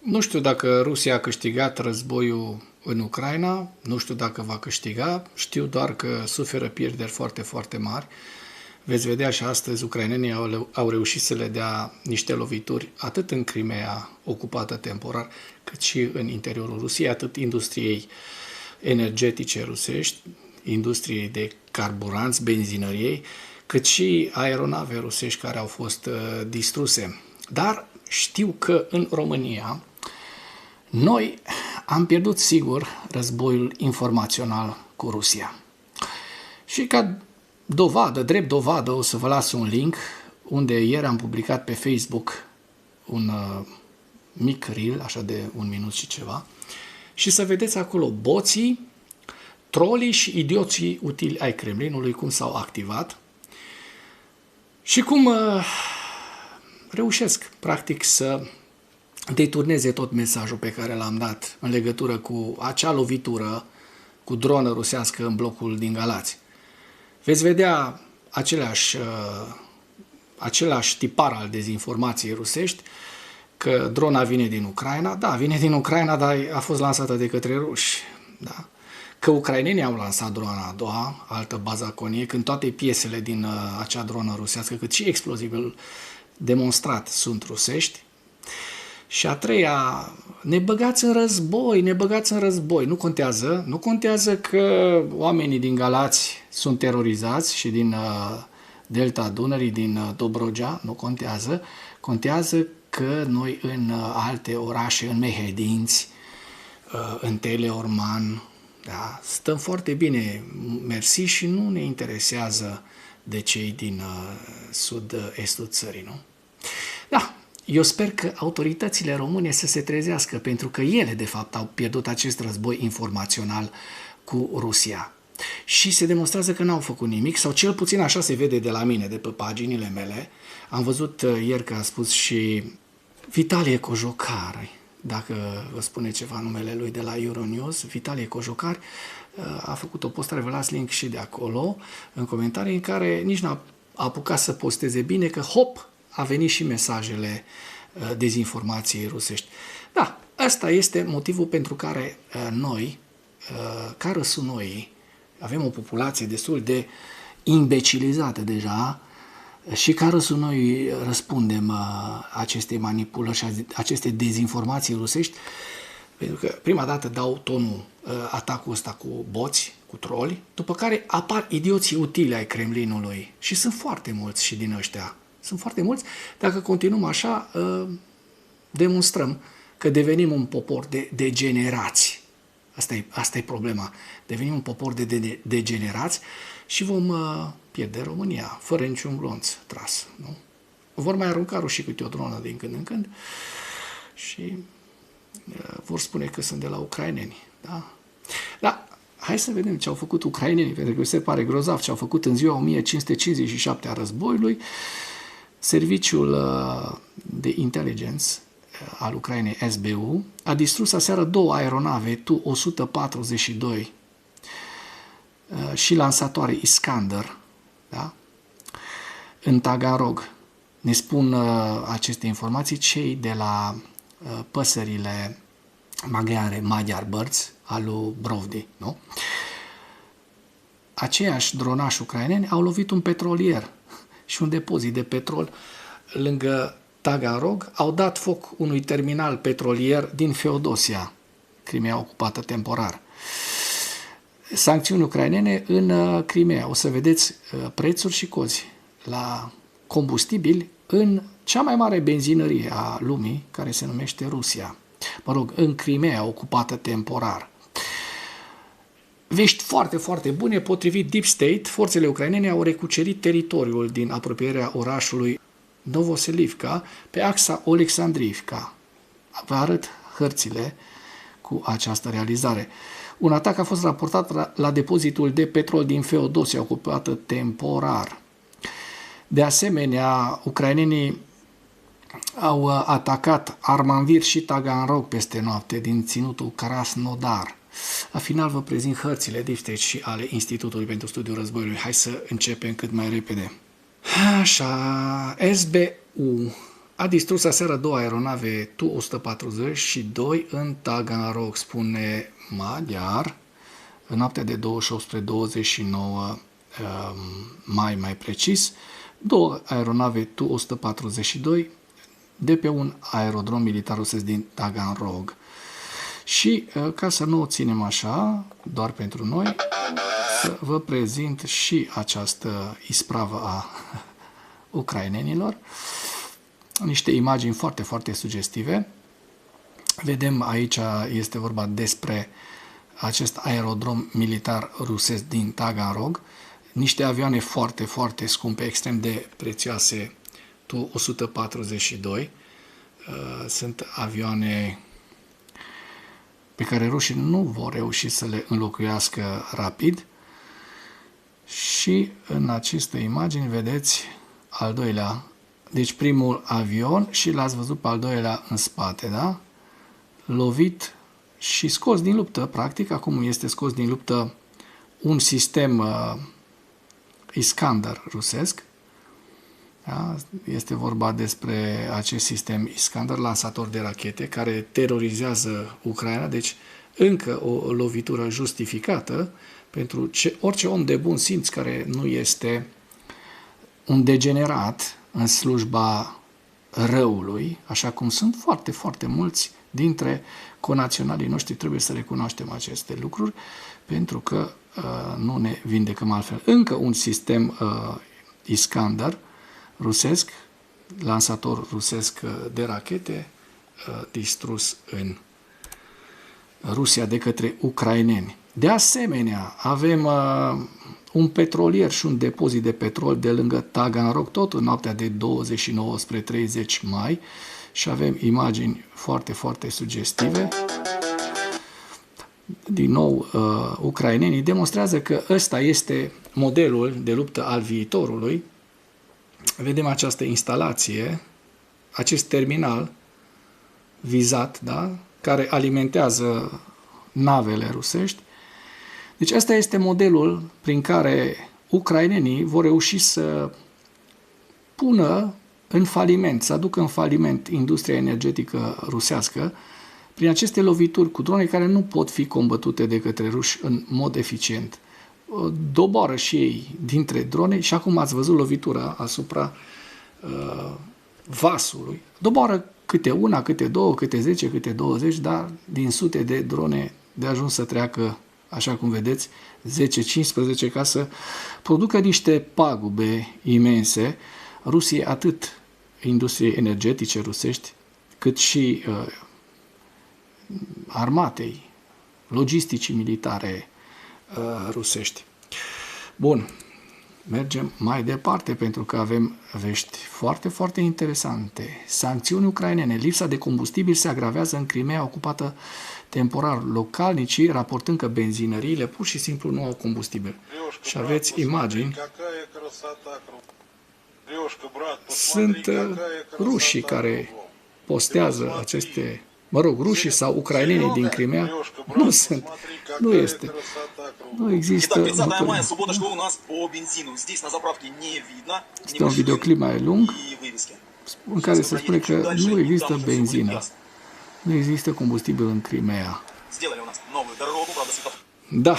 Nu știu dacă Rusia a câștigat războiul în Ucraina, nu știu dacă va câștiga, știu doar că suferă pierderi foarte, foarte mari. Veți vedea și astăzi ucrainenii au reușit să le dea niște lovituri atât în Crimea, ocupată temporar, cât și în interiorul Rusiei, atât industriei energetice rusești, industriei de carburanți, benzinăriei, cât și aeronave rusești care au fost distruse. Dar știu că în România noi am pierdut sigur războiul informațional cu Rusia. Și ca dovadă, drept dovadă, o să vă las un link unde ieri am publicat pe Facebook un mic reel, așa de 1 minut și ceva, și să vedeți acolo boții, trolii și idioții utili ai Kremlinului, cum s-au activat și cum reușesc, practic, să deturneze tot mesajul pe care l-am dat în legătură cu acea lovitură cu dronă rusească în blocul din Galați. Veți vedea același tipar al dezinformației rusești, că drona vine din Ucraina. Da, vine din Ucraina, dar a fost lansată de către ruși. Da. Că ucrainenii au lansat drona a doua, altă bazaconie, când toate piesele din acea dronă rusească, cât și explozibil demonstrat, sunt rusești. Și a treia, ne băgați în război, nu contează că oamenii din Galați sunt terorizați și din delta Dunării, din Dobrogea, nu contează că noi în alte orașe, în Mehedinți, în Teleorman, da, stăm foarte bine, mersi, și nu ne interesează de cei din sud-estul țării, nu? Da, eu sper că autoritățile române să se trezească, pentru că ele, de fapt, au pierdut acest război informațional cu Rusia. Și se demonstrează că n-au făcut nimic, sau cel puțin așa se vede de la mine, de pe paginile mele. Am văzut ieri că a spus și Vitalie Cojocar, dacă vă spune ceva numele lui, de la Euronews, Vitalie Cojocar a făcut o postare, vă las link și de acolo, în comentarii, în care nici n-a apucat să posteze bine, că hop, a venit și mesajele dezinformației rusești. Da, ăsta este motivul pentru care noi, ca răsunoi, avem o populație destul de imbecilizată deja, și ca răsunoi răspundem acestei manipulări și aceste dezinformații rusești, pentru că prima dată dau tonul atacul ăsta cu boți, cu troli, după care apar idioții utili ai Kremlinului. Și sunt foarte mulți și din ăștia. Sunt foarte mulți. Dacă continuăm așa, demonstrăm că devenim un popor de degenerați. Asta e problema. Devenim un popor de degenerați și vom pierde România, fără niciun glonț tras. Nu? Vor mai arunca rușii câte o dronă din când în când și vor spune că sunt de la ucraineni. Da? Dar hai să vedem ce au făcut ucrainenii, pentru că se pare grozav ce au făcut în ziua 1557 a războiului. Serviciul de intelligence al Ucrainei, SBU, a distrus aseară 2 aeronave Tu-142 și lansatoare Iskander, da? În Tagarog. Ne spun aceste informații cei de la păsările maghiare, Magyar Birds, al lui Brovdi. Nu? Aceiași dronași ucraineni au lovit un petrolier și un depozit de petrol lângă Tagarog, au dat foc unui terminal petrolier din Feodosia, Crimea ocupată temporar. Sancțiuni ucrainene în Crimea. O să vedeți prețuri și cozi la combustibili în cea mai mare benzinărie a lumii, care se numește Rusia. Mă rog, în Crimea ocupată temporar. Vești foarte, foarte bune. Potrivit Deep State, forțele ucrainene au recucerit teritoriul din apropierea orașului Novoselivka pe axa Oleksandrivka. Vă arăt hărțile cu această realizare. Un atac a fost raportat la depozitul de petrol din Feodosia, ocupată temporar. De asemenea, ucrainenii au atacat Armanvir și Taganrog peste noapte din ținutul Krasnodar. La final vă prezint hărțile Deep State și ale Institutului pentru Studiul Războiului. Hai să începem cât mai repede. Așa, SBU A distrus aseară două aeronave Tu-142 în Taganrog, spune Magyar, în noaptea de 28 spre 29 mai precis, două aeronave Tu-142 de pe un aerodrom militar rusesc din Taganrog. Și ca să nu o ținem așa, doar pentru noi, să vă prezint și această ispravă a ucrainenilor. Niște imagini foarte, foarte sugestive. Vedem aici, este vorba despre acest aerodrom militar rusesc din Taganrog, niște avioane foarte, foarte scumpe, extrem de prețioase, Tu-142. Sunt avioane pe care rușii nu vor reuși să le înlocuiască rapid. Și în aceste imagini vedeți al doilea, deci primul avion și l-ați văzut pe al doilea în spate, da? Lovit și scos din luptă, practic, acum este scos din luptă un sistem Iskander rusesc. Da? Este vorba despre acest sistem Iskander, lansator de rachete, care terorizează Ucraina, deci încă o lovitură justificată pentru orice om de bun simț care nu este un degenerat în slujba răului, așa cum sunt foarte, foarte mulți dintre conaționalii noștri. Trebuie să recunoaștem aceste lucruri, pentru că nu ne vindecăm altfel. Încă un sistem Iskander rusesc, lansator rusesc de rachete, distrus în Rusia de către ucraineni. De asemenea, avem un petrolier și un depozit de petrol de lângă Taganrog, tot în noaptea de 29 spre 30 mai, și avem imagini foarte, foarte sugestive. Din nou, ucrainenii demonstrează că ăsta este modelul de luptă al viitorului. Vedem această instalație, acest terminal vizat, da? Care alimentează navele rusești. Deci ăsta este modelul prin care ucrainenii vor reuși să pună în faliment, să aducă în faliment industria energetică rusească prin aceste lovituri cu drone care nu pot fi combătute de către ruși în mod eficient. Doboară și ei dintre drone și acum ați văzut lovitura asupra vasului. Doboară câte una, câte două, câte 10, câte 20, dar din sute de drone de ajuns să treacă, așa cum vedeți, 10-15 ca să producă niște pagube imense Rusiei, atât industriei energetice rusești, cât și armatei, logisticii militare rusești. Bun, mergem mai departe pentru că avem vești foarte, foarte interesante. Sancțiuni ucrainene. Lipsa de combustibil se agravează în Crimea ocupată temporar. Localnicii raportând că benzinăriile pur și simplu nu au combustibil. Și aveți imagini. Sunt rușii care postează aceste, rușii sau ucrainenii din Crimea. Nu sunt. Nu este. Nu există. Este un videoclip mai lung în care se spune că nu există benzină. Nu există combustibil în Crimea. Da.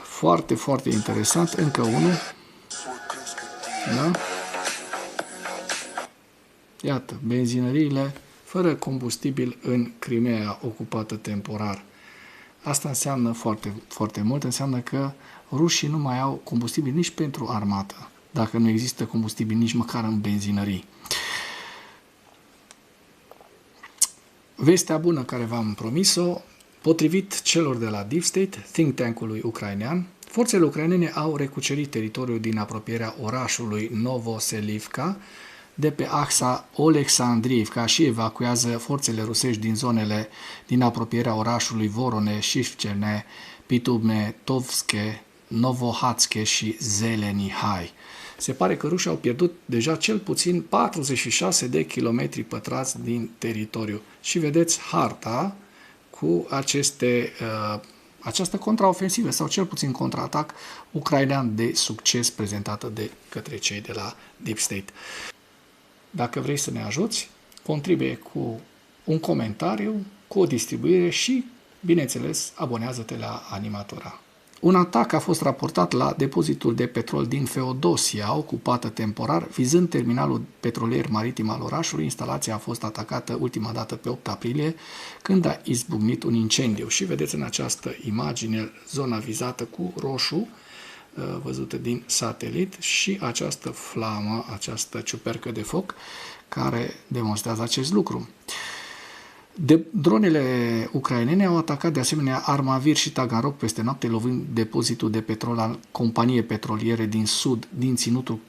Foarte, foarte interesant. Încă unul. Da? Iată, benzinăriile fără combustibil în Crimea ocupată temporar. Asta înseamnă foarte, foarte mult. Înseamnă că rușii nu mai au combustibil nici pentru armată, dacă nu există combustibil nici măcar în benzinării. Vestea bună care v-am promis-o, potrivit celor de la Deep State, think tank-ului ucrainean, forțele ucrainene au recucerit teritoriul din apropierea orașului Novoselivka de pe axa Oleksandriivka și evacuează forțele rusești din zonele din apropierea orașului Vorone, Shivchene, Pitubne, Tovske, Novohatske și Zelenihai. Se pare că rușii au pierdut deja cel puțin 46 de kilometri pătrați din teritoriu. Și vedeți harta cu această contraofensivă sau cel puțin contraatac ucrainean de succes prezentată de către cei de la Deep State. Dacă vrei să ne ajuți, contribuie cu un comentariu, cu o distribuire și, bineînțeles, abonează-te la Animatora. Un atac a fost raportat la depozitul de petrol din Feodosia, ocupată temporar, vizând terminalul petrolier maritim al orașului. Instalația a fost atacată ultima dată pe 8 aprilie, când a izbucnit un incendiu. Și vedeți în această imagine zona vizată cu roșu, văzută din satelit, și această flamă, această ciupercă de foc, care demonstrează acest lucru. Dronele ucrainene au atacat de asemenea Armavir și Tagarog peste noapte, lovând depozitul de petrol al companiei petroliere din sud, din ținutul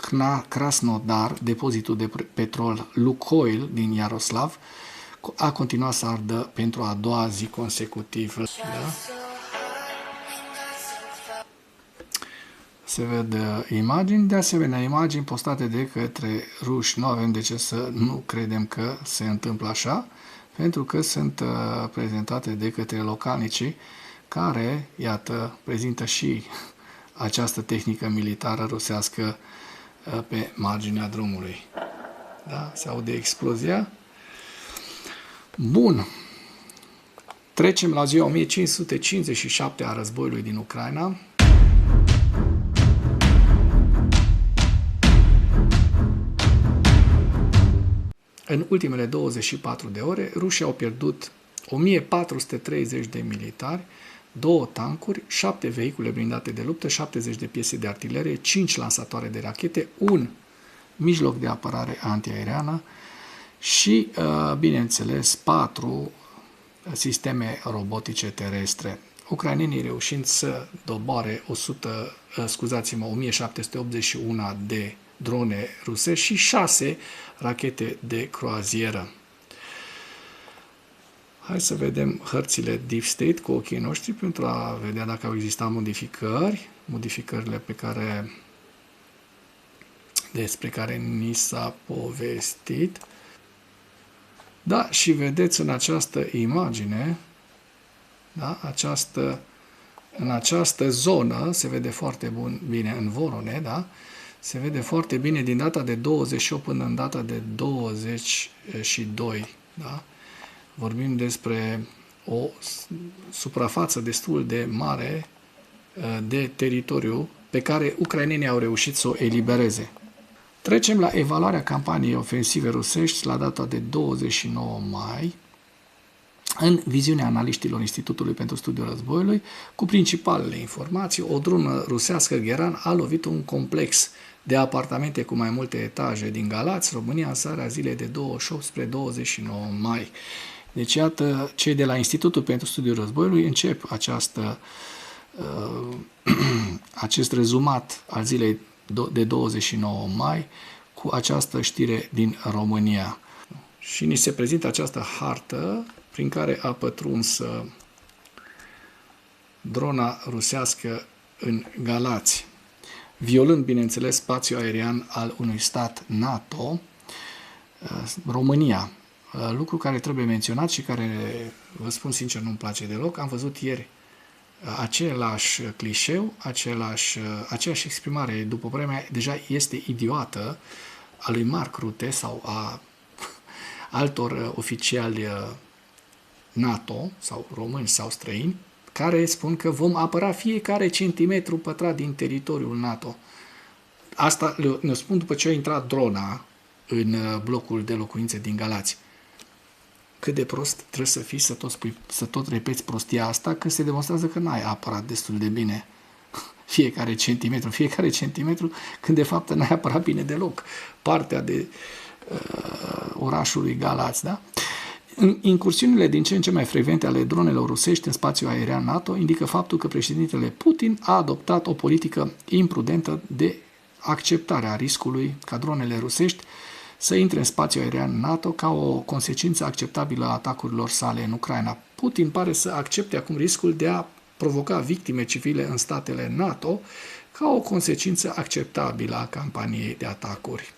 Krasnodar. Depozitul de petrol Lukoil din Iaroslav a continuat să ardă pentru a doua zi consecutivă. Da? Se ved imagini, de asemenea imagini postate de către ruși. Nu avem de ce să nu credem că se întâmplă așa, pentru că sunt prezentate de către localnicii care, iată, prezintă și această tehnică militară rusească pe marginea drumului. Da? Se aude explozia. Bun. Trecem la ziua 1557 a războiului din Ucraina. În ultimele 24 de ore, rușii au pierdut 1430 de militari, 2 tancuri, 7 vehicule blindate de luptă, 70 de piese de artilerie, 5 lansatoare de rachete, un mijloc de apărare antiaeriană și, bineînțeles, 4 sisteme robotice terestre. Ucrainenii reușind să doboare 1781 de drone rusești și 6 rachete de croazieră. Hai să vedem hărțile Deep State cu ochii noștri pentru a vedea dacă au existat modificările despre care ni s-a povestit. Da, și vedeți în această imagine, da, în această zonă se vede foarte bine în Vorone, da? Se vede foarte bine din data de 28 până în data de 22. Da? Vorbim despre o suprafață destul de mare de teritoriu pe care ucrainenii au reușit să o elibereze. Trecem la evaluarea campaniei ofensive rusești la data de 29 mai, în viziunea analiștilor Institutului pentru Studiul Războiului, cu principalele informații. O dronă rusească Geran a lovit un complex de apartamente cu mai multe etaje din Galați, România, în seara zilei de 28 spre 29 mai. Deci, iată, cei de la Institutul pentru Studiul Războiului încep acest rezumat al zilei de 29 mai cu această știre din România. Și ni se prezintă această hartă prin care a pătruns drona rusească în Galați, violând, bineînțeles, spațiul aerian al unui stat NATO, România. Lucru care trebuie menționat și care, vă spun sincer, nu-mi place deloc. Am văzut ieri același clișeu, aceeași exprimare, după vremea, deja este idiotă, a lui Mark Rutte sau a altor oficiali NATO, sau români sau străini, care spun că vom apăra fiecare centimetru pătrat din teritoriul NATO. Asta ne spun după ce a intrat drona în blocul de locuințe din Galați. Cât de prost trebuie să fii să tot repeți prostia asta, că se demonstrează că n-ai apărat destul de bine fiecare centimetru, când de fapt n-ai apărat bine deloc partea de orașului Galați, da? Incursiunile din ce în ce mai frecvente ale dronelor rusești în spațiul aerian NATO indică faptul că președintele Putin a adoptat o politică imprudentă de acceptare a riscului ca dronele rusești să intre în spațiul aerian NATO ca o consecință acceptabilă a atacurilor sale în Ucraina. Putin pare să accepte acum riscul de a provoca victime civile în statele NATO ca o consecință acceptabilă a campaniei de atacuri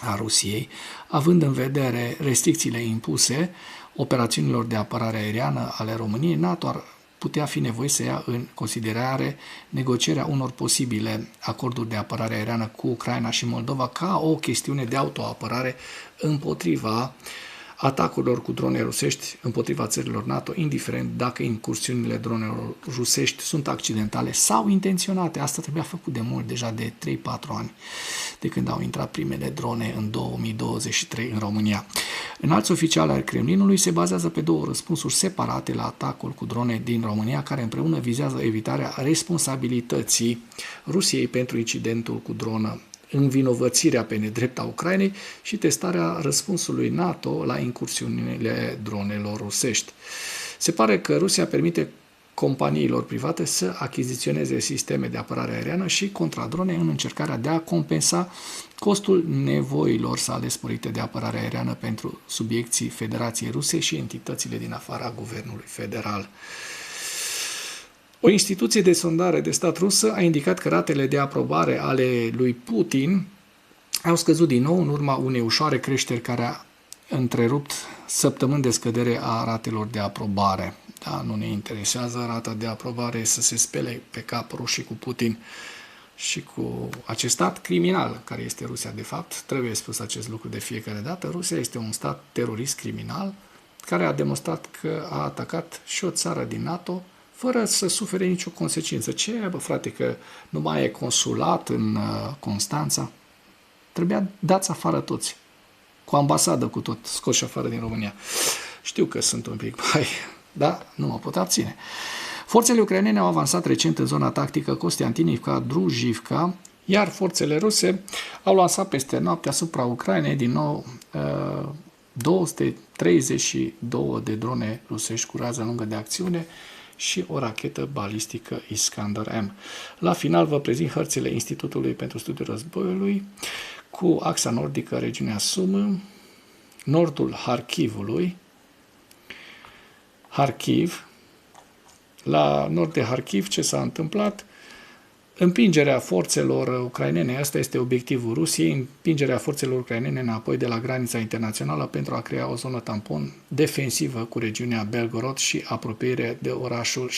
a Rusiei, având în vedere restricțiile impuse operațiunilor de apărare aeriană ale României. NATO ar putea fi nevoit să ia în considerare negocierea unor posibile acorduri de apărare aeriană cu Ucraina și Moldova ca o chestiune de autoapărare împotriva atacurilor cu drone rusești împotriva țărilor NATO, indiferent dacă incursiunile dronelor rusești sunt accidentale sau intenționate. Asta trebuia făcut de mult, deja de 3-4 ani, de când au intrat primele drone în 2023 în România. Înalți oficiali ai Kremlinului se bazează pe două răspunsuri separate la atacul cu drone din România, care împreună vizează evitarea responsabilității Rusiei pentru incidentul cu dronă, învinovățirea pe nedrept a Ucrainei și testarea răspunsului NATO la incursiunile dronelor rusești. Se pare că Rusia permite companiilor private să achiziționeze sisteme de apărare aeriană și contradrone în încercarea de a compensa costul nevoilor sale sporite de apărare aeriană pentru subiecții Federației Ruse și entitățile din afara guvernului federal. O instituție de sondare de stat rusă a indicat că ratele de aprobare ale lui Putin au scăzut din nou în urma unei ușoare creșteri care a întrerupt săptămâni de scădere a ratelor de aprobare. Da, nu ne interesează rata de aprobare să se spele pe cap rușii cu Putin și cu acest stat criminal care este Rusia de fapt. Trebuie spus acest lucru de fiecare dată. Rusia este un stat terorist criminal care a demonstrat că a atacat și o țară din NATO fără să sufere nicio consecință. Ce e, bă, frate, că nu mai e consulat în Constanța? Trebuia dați afară toți. Cu ambasadă, cu tot, scoși afară din România. Știu că sunt un pic mai... Da, nu mă pot abține. Forțele ucrainene au avansat recent în zona tactică Kostiantinivka-Drujivka, iar forțele ruse au lansat peste noapte asupra Ucrainei din nou 232 de drone rusești cu rază lungă de acțiune și o rachetă balistică Iskander-M. La final vă prezint hărțile Institutului pentru Studiul Războiului cu axa nordică, regiunea Sumă, nordul Harkivului, Harkiv. La nord de Harkiv ce s-a întâmplat? Împingerea forțelor ucrainene, asta este obiectivul Rusiei, împingerea forțelor ucrainene înapoi de la granița internațională pentru a crea o zonă tampon defensivă cu regiunea Belgorod și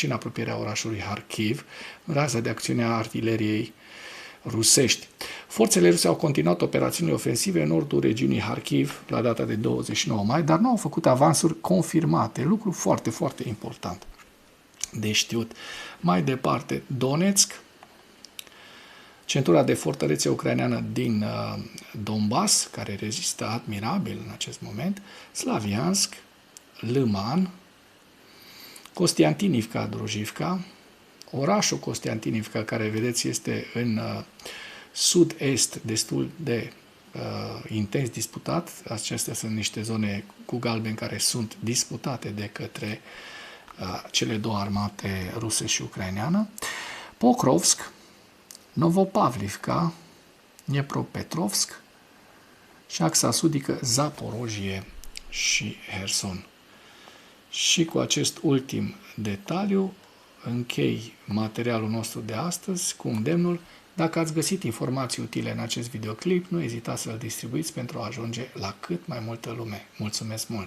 în apropierea orașului Harkiv, în raza de acțiune a artileriei rusești. Forțele ruse au continuat operațiunile ofensive în nordul regiunii Harkiv la data de 29 mai, dar nu au făcut avansuri confirmate, lucru foarte, foarte important de știut. Mai departe, Donetsk, centura de fortărețe ucraineană din Donbass, care rezistă admirabil în acest moment, Slaviansk, Liman, Kostiantinivka-Drujivka, orașul Kostiantinivka, care, vedeți, este în sud-est, destul de intens disputat. Acestea sunt niște zone cu galben care sunt disputate de către cele două armate ruse și ucraineană. Pokrovsk, Novopavlivka, Dnepropetrovsk și axa sudică Zaporojie și Herson. Și cu acest ultim detaliu închei materialul nostru de astăzi cu îndemnul: dacă ați găsit informații utile în acest videoclip, nu ezitați să-l distribuiți pentru a ajunge la cât mai multă lume. Mulțumesc mult!